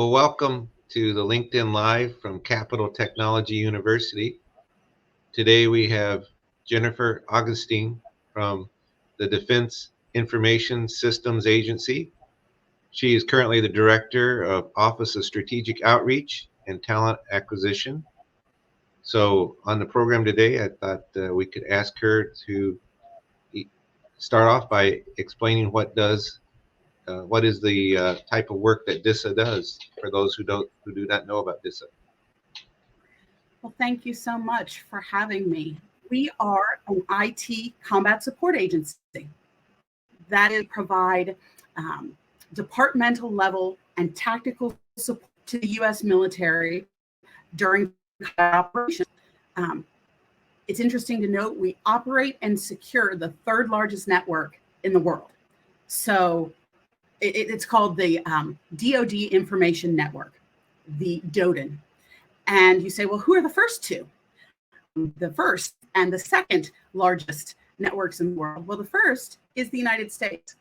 Well, welcome to the LinkedIn Live from Capital Technology University. Today we have Jennifer Augustine from the Defense Information Systems Agency. She is currently the Director of Office of Strategic Outreach and Talent Acquisition. So on the program today, I thought we could ask her to start off by explaining what is the type of work that DISA does for those who do not know about DISA. Well, thank you so much for having me. We are an IT combat support agency that is provide departmental level and tactical support to the U.S. military during operations. It's interesting to note we operate and secure the third largest network in the world. So it's called the DoD Information Network, the DoDIN. And you say, well, who are the first two? The first and the second largest networks in the world. Well, the first is the United States.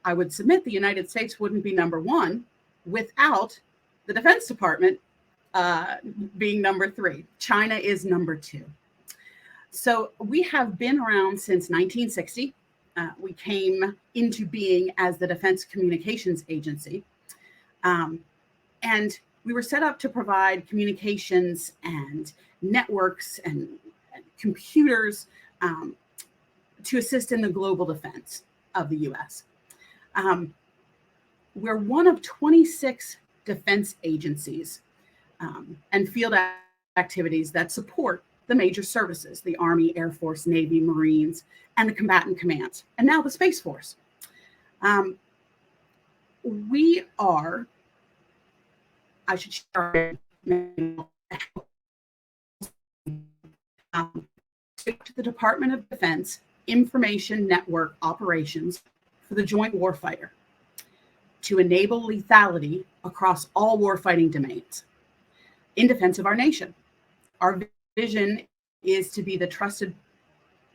I would submit the United States wouldn't be number one without the Defense Department being number three. China is number two. So we have been around since 1960. We came into being as the Defense Communications Agency. And we were set up to provide communications and networks and computers to assist in the global defense of the U.S. We're one of 26 defense agencies and field activities that support the major services, the Army, Air Force, Navy, Marines, and the combatant commands, and now the Space Force. We are, I should start to the Department of Defense Information Network Operations for the Joint Warfighter to enable lethality across all warfighting domains in defense of our nation. Our vision is to be the trusted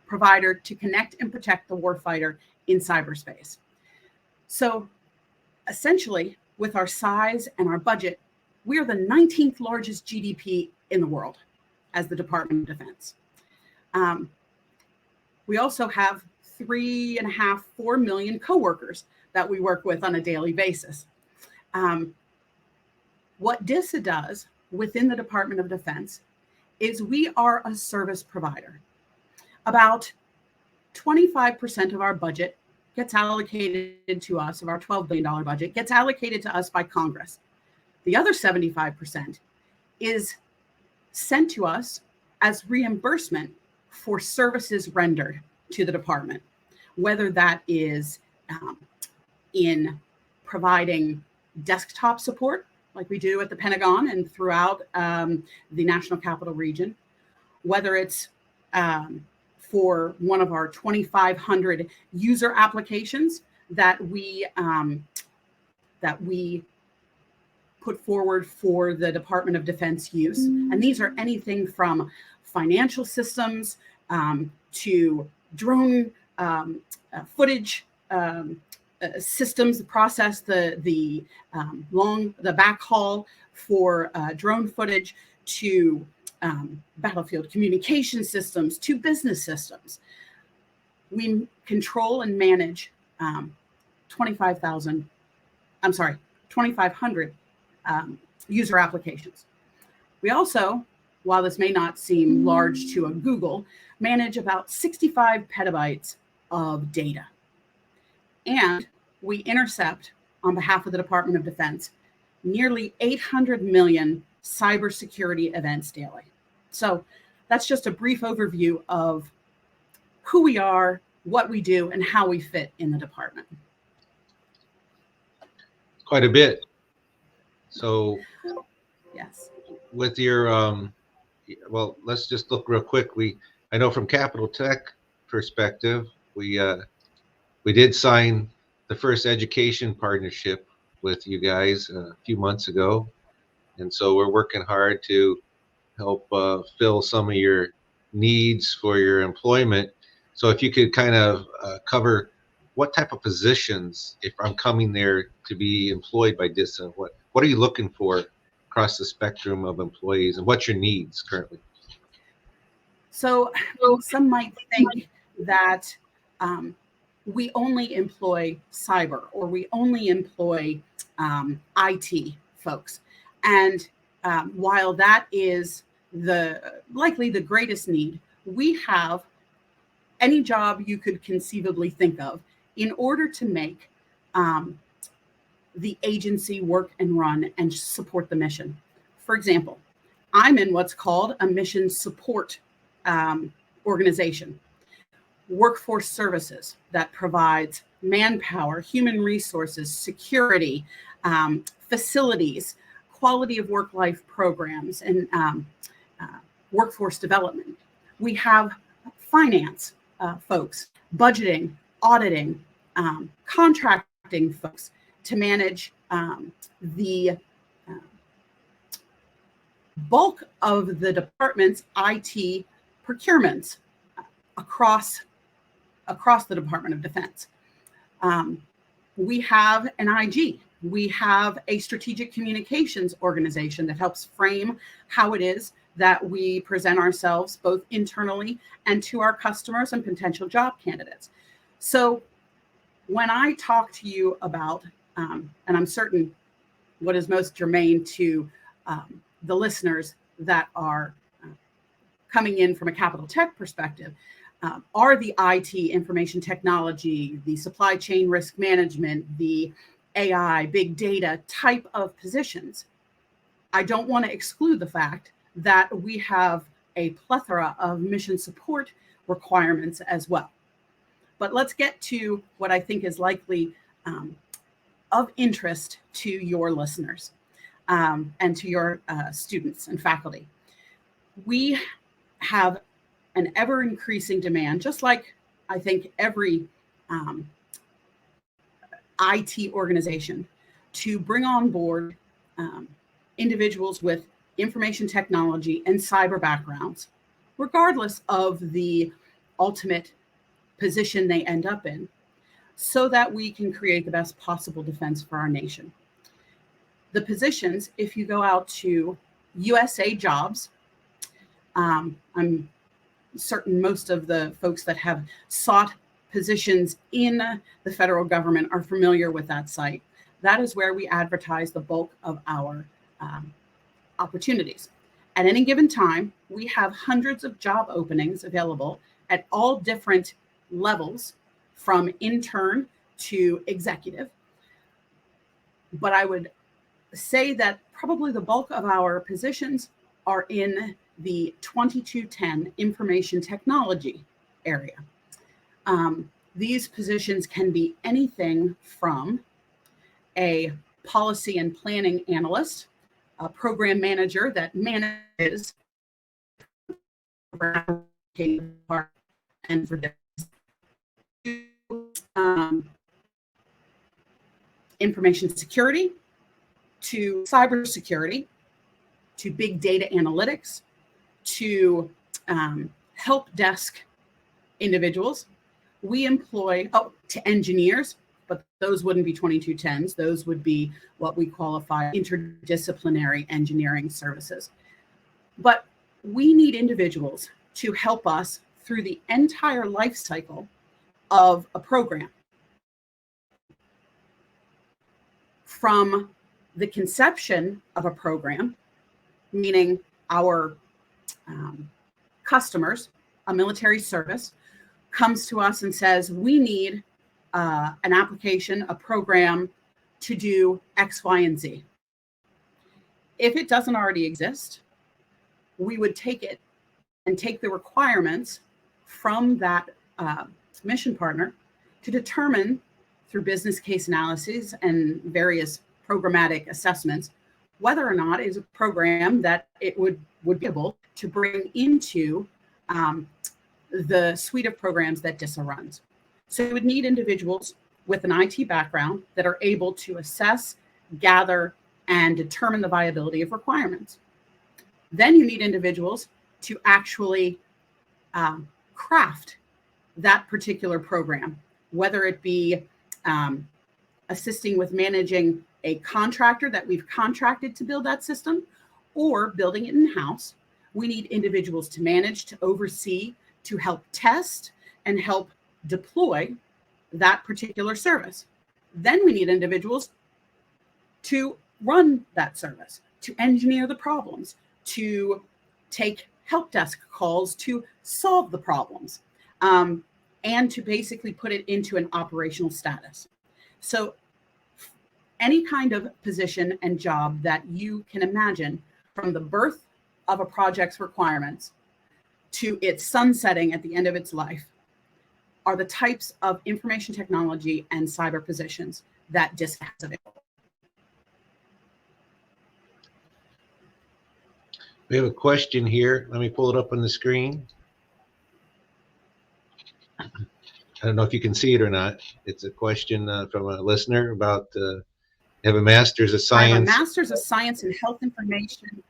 provider to connect and protect the warfighter in cyberspace. So essentially, with our size and our budget, we are the 19th largest GDP in the world as the Department of Defense. We also have 3.5, 4 million coworkers that we work with on a daily basis. What DISA does within the Department of Defense is we are a service provider. About 25% of our budget gets allocated to us, of our $12 billion budget, gets allocated to us by Congress. The other 75% is sent to us as reimbursement for services rendered to the department, whether that is in providing desktop support, like we do at the Pentagon and throughout the National Capital Region, whether it's for one of our 2,500 user applications that we put forward for the Department of Defense use. And these are anything from financial systems to drone footage systems that process the backhaul for drone footage, to battlefield communication systems, to business systems. We control and manage 2,500 user applications. We also, while this may not seem large to a Google, manage about 65 petabytes of data. And we intercept, on behalf of the Department of Defense, nearly 800 million cybersecurity events daily. So that's just a brief overview of who we are, what we do, and how we fit in the department. Quite a bit. So yes, with your, well, let's just look real quick. I know from Capital Tech perspective, we did sign the first education partnership with you guys a few months ago. And so we're working hard to help fill some of your needs for your employment. So if you could kind of cover what type of positions, if I'm coming there to be employed by DISA, what are you looking for across the spectrum of employees, and what's your needs currently? So some might think that we only employ cyber, or we only employ IT folks. And while that is likely the greatest need, we have any job you could conceivably think of in order to make the agency work and run and support the mission. For example, I'm in what's called a mission support organization, workforce services, that provides manpower, human resources, security, facilities, quality of work-life programs, and workforce development. We have finance folks, budgeting, auditing, contracting folks to manage the bulk of the department's IT procurements across the Department of Defense. We have an IG. We have a strategic communications organization that helps frame how it is that we present ourselves both internally and to our customers and potential job candidates. So when I talk to you about, and I'm certain what is most germane to the listeners that are coming in from a capital tech perspective, are the IT, information technology, the supply chain risk management, the AI, big data type of positions. I don't want to exclude the fact that we have a plethora of mission support requirements as well. But let's get to what I think is likely of interest to your listeners and to your students and faculty. We have an ever increasing demand, just like I think every IT organization, to bring on board individuals with information technology and cyber backgrounds, regardless of the ultimate position they end up in, so that we can create the best possible defense for our nation. The positions, if you go out to USA Jobs, I'm certain most of the folks that have sought positions in the federal government are familiar with that site. That is where we advertise the bulk of our opportunities. At any given time, we have hundreds of job openings available at all different levels, from intern to executive. But I would say that probably the bulk of our positions are in the 2210 information technology area. These positions can be anything from a policy and planning analyst, a program manager that manages and for information security, to cybersecurity, to big data analytics, to help desk individuals. We employ to engineers, but those wouldn't be 2210s. Those would be what we qualify interdisciplinary engineering services. But we need individuals to help us through the entire life cycle of a program, from the conception of a program, meaning our customers, a military service, comes to us and says, we need an application, a program to do X, Y, and Z. If it doesn't already exist, we would take it and take the requirements from that mission partner to determine, through business case analyses and various programmatic assessments, whether or not it's a program that it would be able to bring into the suite of programs that DISA runs. So you would need individuals with an IT background that are able to assess, gather, and determine the viability of requirements. Then you need individuals to actually craft that particular program, whether it be assisting with managing a contractor that we've contracted to build that system or building it in-house. We need individuals to manage, to oversee, to help test and help deploy that particular service. Then we need individuals to run that service, to engineer the problems, to take help desk calls to solve the problems, and to basically put it into an operational status. So any kind of position and job that you can imagine, from the birth of a project's requirements to its sunsetting at the end of its life, are the types of information technology and cyber positions that DISA has available. We have a question here. Let me pull it up on the screen. I don't know if you can see it or not. It's a question from a listener about have a master's of science. I have a master's of science in health information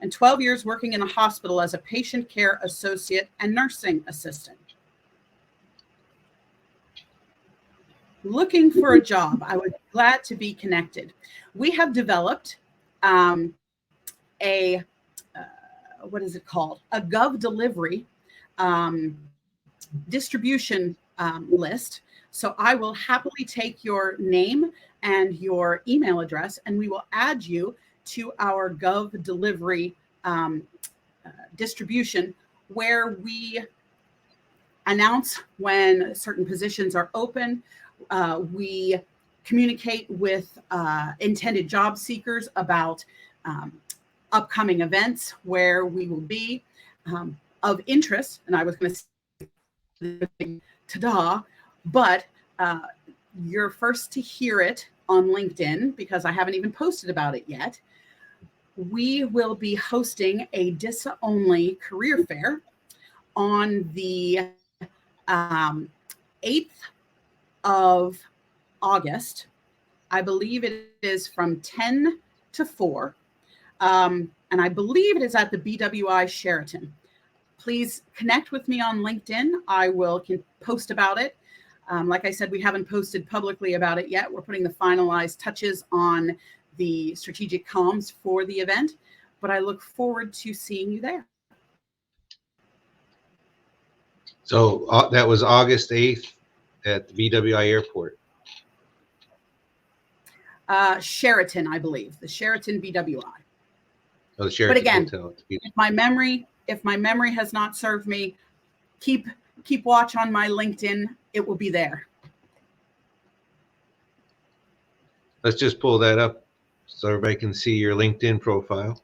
and 12 years working in a hospital as a patient care associate and nursing assistant. Looking for a job. I would be glad to be connected. We have developed what is it called? A Gov delivery distribution list. So I will happily take your name and your email address, and we will add you to our Gov delivery distribution, where we announce when certain positions are open. We communicate with intended job seekers about upcoming events where we will be of interest. And I was going to say, ta-da, but you're first to hear it on LinkedIn because I haven't even posted about it yet. We will be hosting a DISA-only career fair on the 8th of August. I believe it is from 10 to 4. And I believe it is at the BWI Sheraton. Please connect with me on LinkedIn. I can post about it. Like I said, we haven't posted publicly about it yet. We're putting the finalized touches on the strategic comms for the event, but I look forward to seeing you there. So that was August 8th at the BWI Airport. Sheraton, I believe, the Sheraton BWI. Oh, the Sheraton but again, Hotel. if my memory has not served me, keep watch on my LinkedIn. It will be there. Let's just pull that up so everybody can see your LinkedIn profile.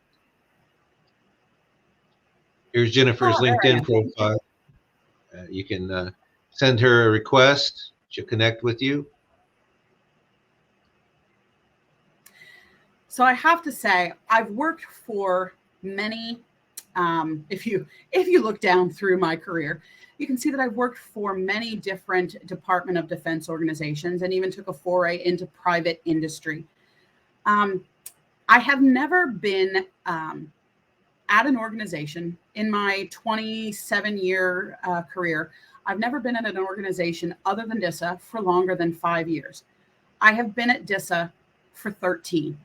Here's Jennifer's LinkedIn profile. You can send her a request. She'll connect with you. So I have to say, I've worked for many, if you look down through my career, you can see that I've worked for many different Department of Defense organizations and even took a foray into private industry. I have never been at an organization in my 27-year career. I've never been at an organization other than DISA for longer than 5 years. I have been at DISA for 13.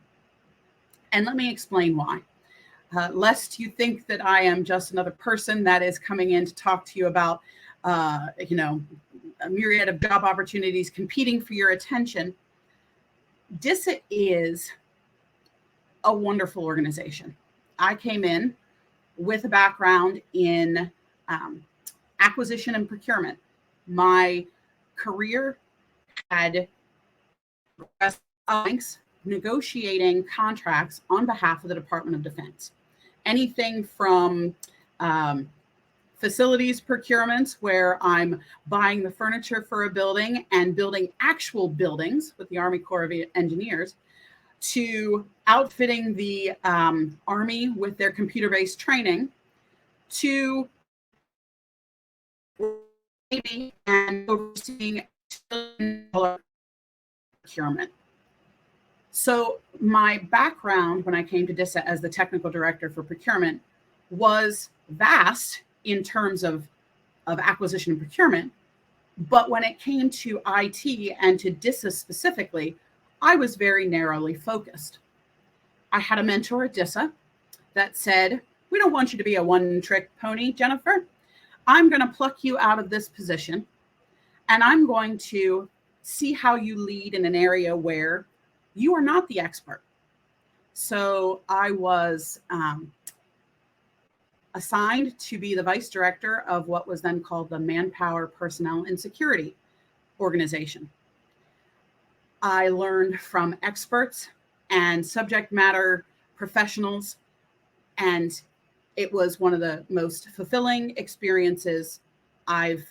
And let me explain why. Lest you think that I am just another person that is coming in to talk to you about, a myriad of job opportunities competing for your attention. DISA is a wonderful organization. I came in with a background in acquisition and procurement. My career had negotiating contracts on behalf of the Department of Defense. Anything from facilities procurements, where I'm buying the furniture for a building and building actual buildings with the Army Corps of Engineers, to outfitting the Army with their computer-based training, to and overseeing procurement. So my background when I came to DISA as the technical director for procurement was vast in terms of of acquisition and procurement. But when it came to IT and to DISA specifically, I was very narrowly focused. I had a mentor at DISA that said, "We don't want you to be a one-trick pony, Jennifer. I'm going to pluck you out of this position, and I'm going to see how you lead in an area where you are not the expert." So I was assigned to be the vice director of what was then called the Manpower, Personnel, and Security organization. I learned from experts and subject matter professionals, and it was one of the most fulfilling experiences I've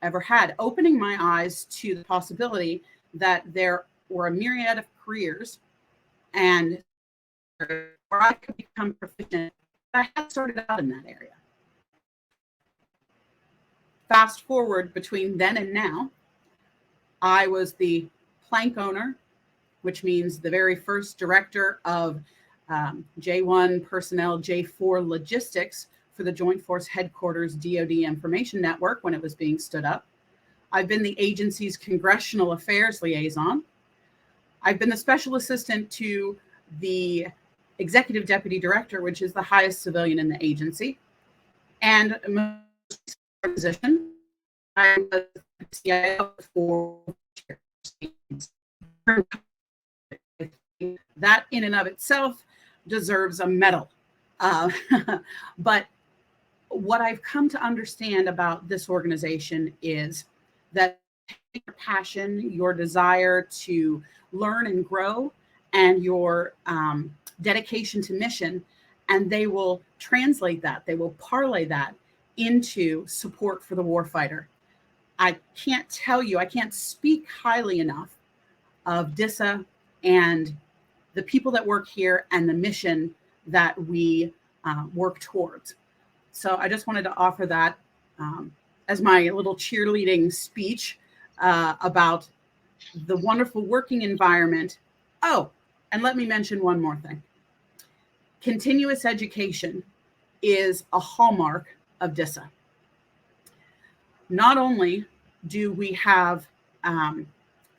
ever had, opening my eyes to the possibility that there were a myriad of careers and where I could become proficient. I had started out in that area. Fast forward between then and now, I was the plank owner, which means the very first director of J1 personnel, J4 logistics for the Joint Force Headquarters DoD Information Network when it was being stood up. I've been the agency's congressional affairs liaison. I've been the special assistant to the executive deputy director, which is the highest civilian in the agency. And most position, I was CIO for that in and of itself deserves a medal. But what I've come to understand about this organization is that your passion, your desire to learn and grow, and your dedication to mission, and they will translate that, they will parlay that into support for the warfighter. I can't tell you, I can't speak highly enough of DISA and the people that work here and the mission that we work towards. So I just wanted to offer that as my little cheerleading speech about the wonderful working environment. Oh, and let me mention one more thing. Continuous education is a hallmark of DISA. Not only do we have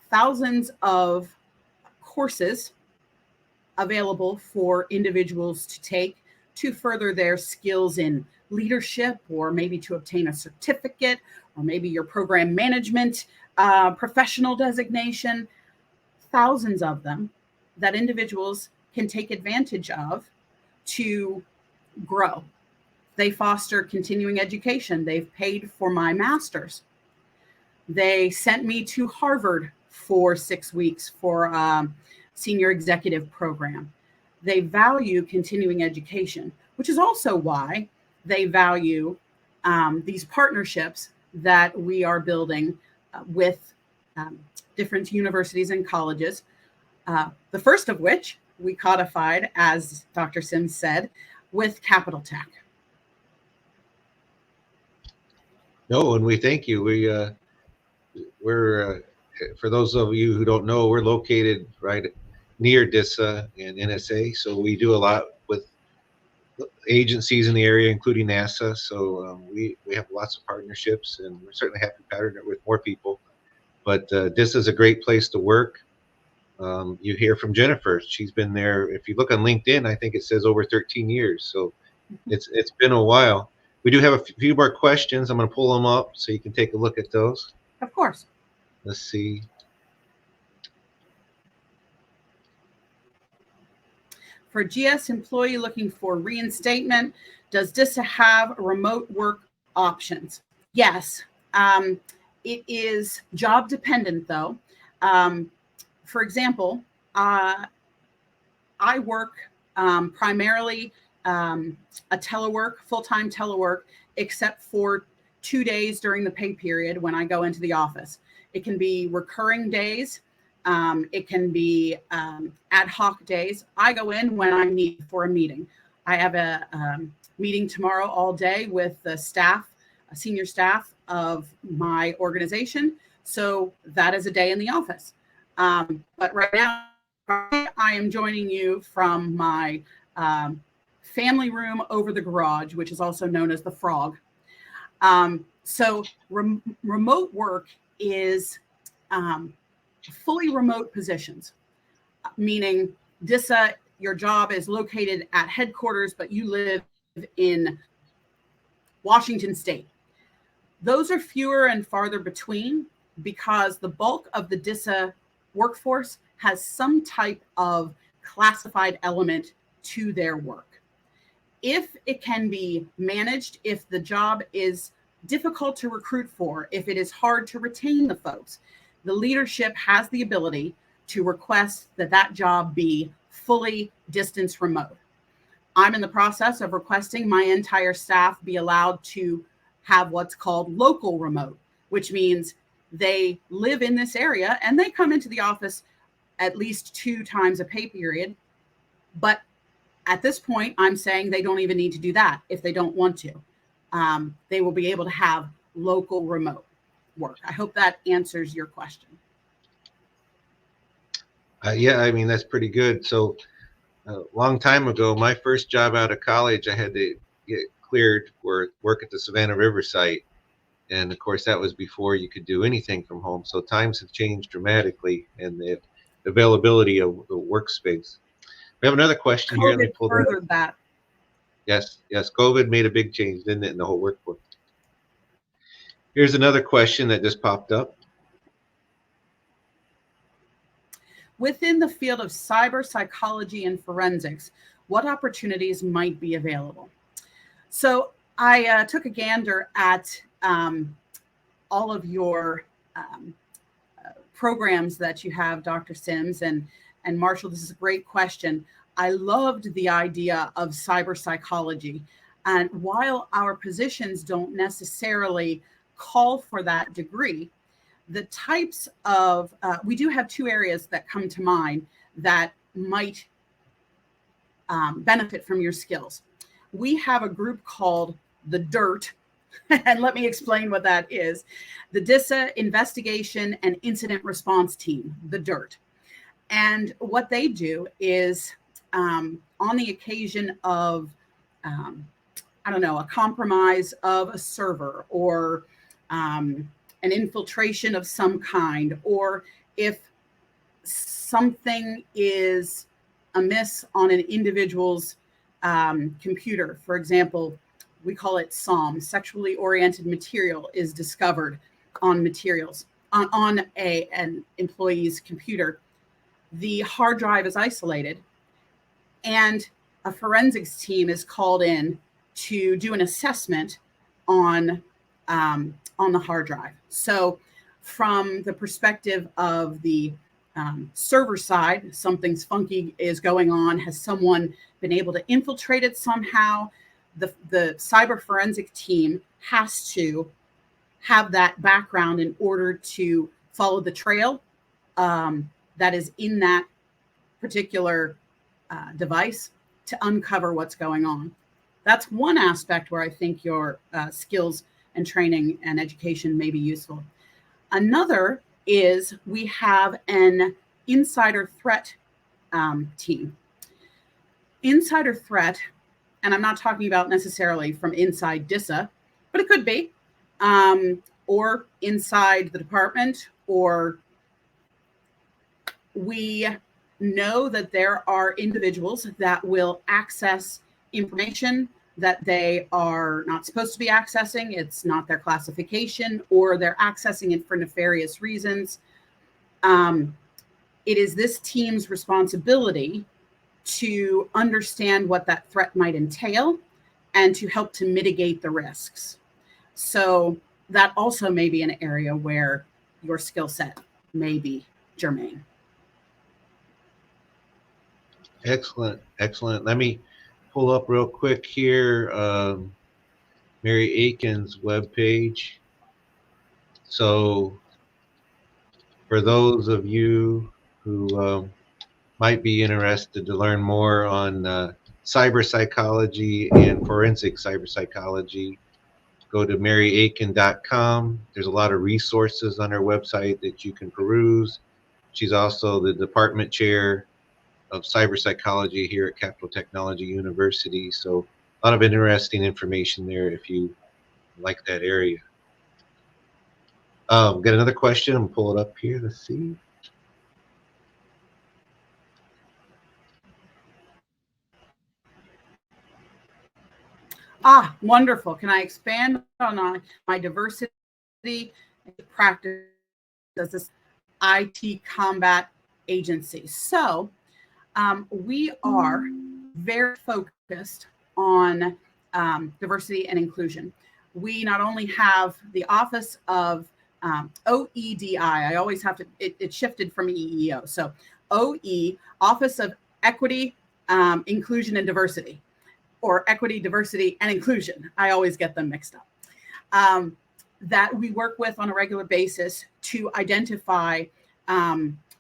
thousands of courses available for individuals to take to further their skills in leadership, or maybe to obtain a certificate, or maybe your program management professional designation, thousands of them that individuals can take advantage of to grow. They foster continuing education. They've paid for my master's. They sent me to Harvard for 6 weeks for a senior executive program. They value continuing education, which is also why they value these partnerships that we are building with different universities and colleges. The first of which we codified, as Dr. Sims said, with Capital Tech. No, and we thank you. We're for those of you who don't know, we're located right near DISA and NSA, so we do a lot with agencies in the area, including NASA. So we have lots of partnerships, and we're certainly happy to partner with more people. But DISA is a great place to work. You hear from Jennifer. She's been there. If you look on LinkedIn, I think it says over 13 years. So it's been a while. We do have a few more questions. I'm going to pull them up so you can take a look at those. Of course. Let's see. For GS employee looking for reinstatement, does DISA have remote work options? Yes. It is job dependent, though. For example, I work primarily a telework, full-time telework, except for 2 days during the pay period when I go into the office. It can be recurring days. It can be ad hoc days. I go in when I need for a meeting. I have a meeting tomorrow all day with the staff, senior staff of my organization. So that is a day in the office. But right now, I am joining you from my family room over the garage, which is also known as the Frog. So remote work is fully remote positions, meaning DISA, your job is located at headquarters, but you live in Washington State. Those are fewer and farther between because the bulk of the DISA workforce has some type of classified element to their work. If it can be managed, if the job is difficult to recruit for, if it is hard to retain the folks, the leadership has the ability to request that that job be fully distance remote. I'm in the process of requesting my entire staff be allowed to have what's called local remote, which means they live in this area and they come into the office at least 2 times a pay period. But at this point, I'm saying they don't even need to do that if they don't want to. They will be able to have local remote work. I hope that answers your question. Yeah, I mean, that's pretty good. So a long time ago, my first job out of college, I had to get cleared for work at the Savannah River site. And of course, that was before you could do anything from home. So times have changed dramatically and the availability of the workspace. We have another question here. Let me COVID pull furthered that. Yes, COVID made a big change, didn't it, in the whole workforce? Here's another question that just popped up. Within the field of cyber psychology and forensics, what opportunities might be available? So I took a gander at all of your programs that you have, Dr. Sims and Marshall. This is a great question. I loved the idea of cyber psychology. And while our positions don't necessarily call for that degree, the types of, we do have 2 areas that come to mind that might benefit from your skills. We have a group called the DIRT, and let me explain what that is. The DISA Investigation and Incident Response Team, the DIRT. And what they do is on the occasion of, I don't know, a compromise of a server or an infiltration of some kind, or if something is amiss on an individual's computer. For example, we call it SOM, sexually oriented material is discovered on materials on an employee's computer. The hard drive is isolated and a forensics team is called in to do an assessment on the hard drive. So from the perspective of the server side, something's funky is going on. Has someone been able to infiltrate it somehow? The cyber forensic team has to have that background in order to follow the trail that is in that particular device to uncover what's going on. That's one aspect where I think your skills and training and education may be useful. Another is we have an insider threat team. Insider threat, and I'm not talking about necessarily from inside DISA, but it could be, or inside the department, or we know that there are individuals that will access information that they are not supposed to be accessing. It's not their classification, or they're accessing it for nefarious reasons. It is this team's responsibility to understand what that threat might entail and to help to mitigate the risks. So that also may be an area where your skill set may be germane. Excellent, excellent. Let me pull up real quick here Mary Aiken's webpage. So for those of you who might be interested to learn more on cyber psychology and forensic cyber psychology, go to maryaiken.com. There's a lot of resources on her website that you can peruse. She's also the department chair of cyber psychology here at Capital Technology University. So a lot of interesting information there if you like that area. Got another question. I'm pull it up here. Let's see. Wonderful. Can I expand on my diversity practice as this IT combat agency? So we are very focused on diversity and inclusion. We not only have the Office of OEDI, I always have to, it shifted from EEO. So OE, Office of Equity, Inclusion and Diversity, or Equity, Diversity, and Inclusion. I always get them mixed up. That we work with on a regular basis to identify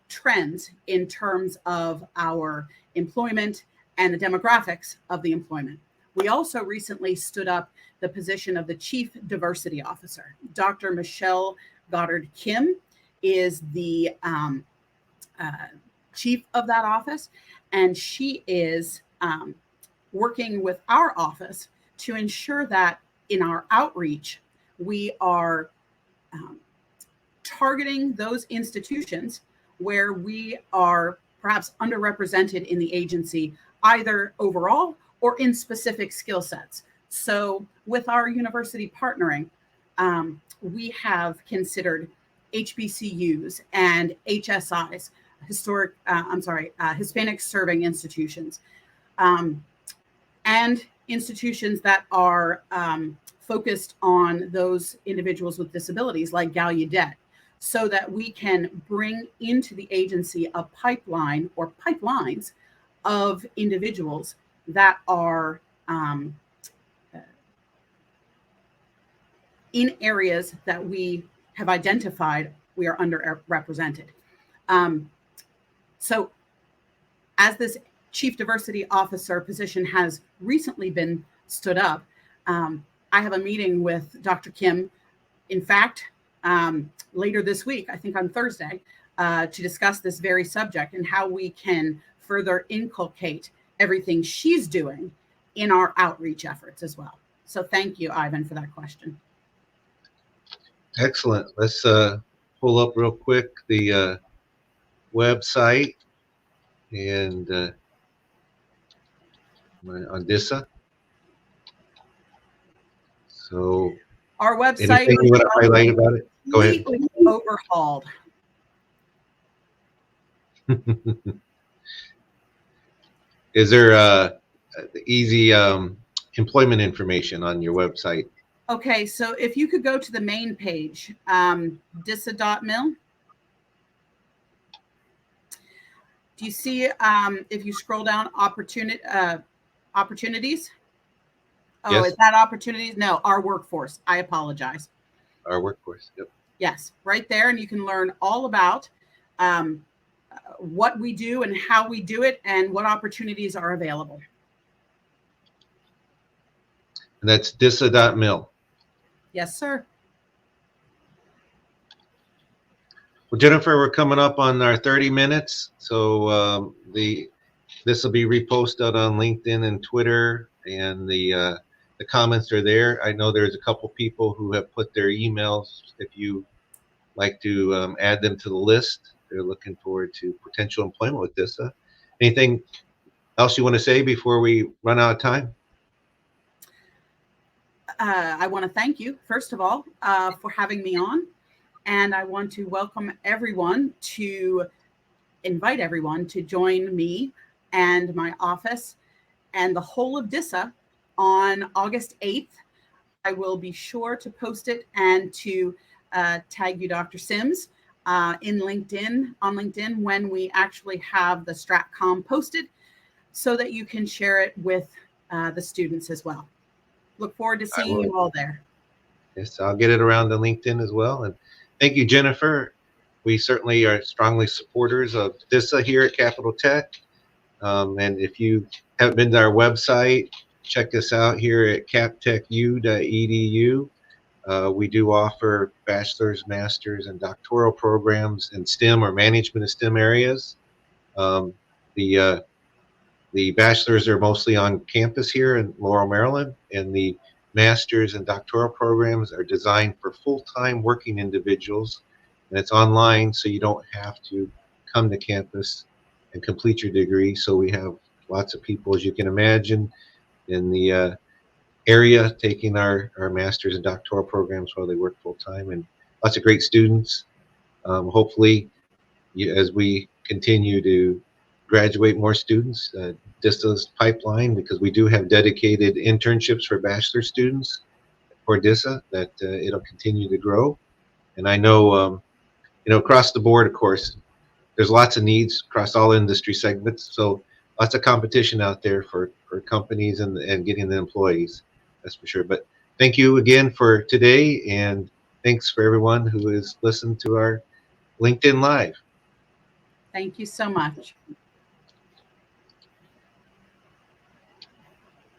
trends in terms of our employment and the demographics of the employment. We also recently stood up the position of the Chief Diversity Officer. Dr. Michelle Goddard Kim is the chief of that office, and she is working with our office to ensure that in our outreach, we are targeting those institutions where we are perhaps underrepresented in the agency, either overall or in specific skill sets. So with our university partnering, we have considered HBCUs and HSIs, Hispanic serving institutions, and institutions that are focused on those individuals with disabilities like Gallaudet, so that we can bring into the agency a pipeline or pipelines of individuals that are in areas that we have identified we are underrepresented. So as this Chief Diversity Officer position has recently been stood up, I have a meeting with Dr. Kim, in fact, later this week, I think on Thursday, to discuss this very subject and how we can further inculcate everything she's doing in our outreach efforts as well. So thank you, Ivan, for that question. Excellent. Let's pull up real quick the website and on DISA. So our website, anything you want to highlight about it? Go ahead. Overhauled. Is there easy employment information on your website? Okay, so if you could go to the main page, DISA.mil. Do you see, if you scroll down, opportunities? Oh, yes. Is that opportunities? No, our workforce. I apologize. Our workforce, yep. Yes, right there. And you can learn all about what we do and how we do it and what opportunities are available. And that's DISA.mil. Yes, sir. Well, Jennifer, we're coming up on our 30 minutes. So this will be reposted on LinkedIn and Twitter, and the comments are there. I know there's a couple people who have put their emails. If you like to add them to the list, they're looking forward to potential employment with DISA. Anything else you want to say before we run out of time? I want to thank you, first of all, for having me on. And I want to invite everyone to join me and my office and the whole of DISA on August 8th. I will be sure to post it and to tag you, Dr. Sims, on LinkedIn when we actually have the StratCom posted, so that you can share it with the students as well. Look forward to seeing you all there. Yes, I'll get it around the LinkedIn as well. And thank you, Jennifer. We certainly are strongly supporters of DISA here at Capital Tech. And if you haven't been to our website, check us out here at captechu.edu. We do offer bachelor's, master's, and doctoral programs in STEM or management of STEM areas. The bachelors are mostly on campus here in Laurel, Maryland, and the master's and doctoral programs are designed for full-time working individuals, and it's online, so you don't have to come to campus and complete your degree. So we have lots of people, as you can imagine, in the area taking our master's and doctoral programs while they work full-time, and lots of great students. Hopefully, as we continue to graduate more students, DISA's pipeline, because we do have dedicated internships for bachelor students for DISA, that it'll continue to grow. And I know, across the board, of course, there's lots of needs across all industry segments. So lots of competition out there for companies and getting the employees, that's for sure. But thank you again for today, and thanks for everyone who has listened to our LinkedIn Live. Thank you so much.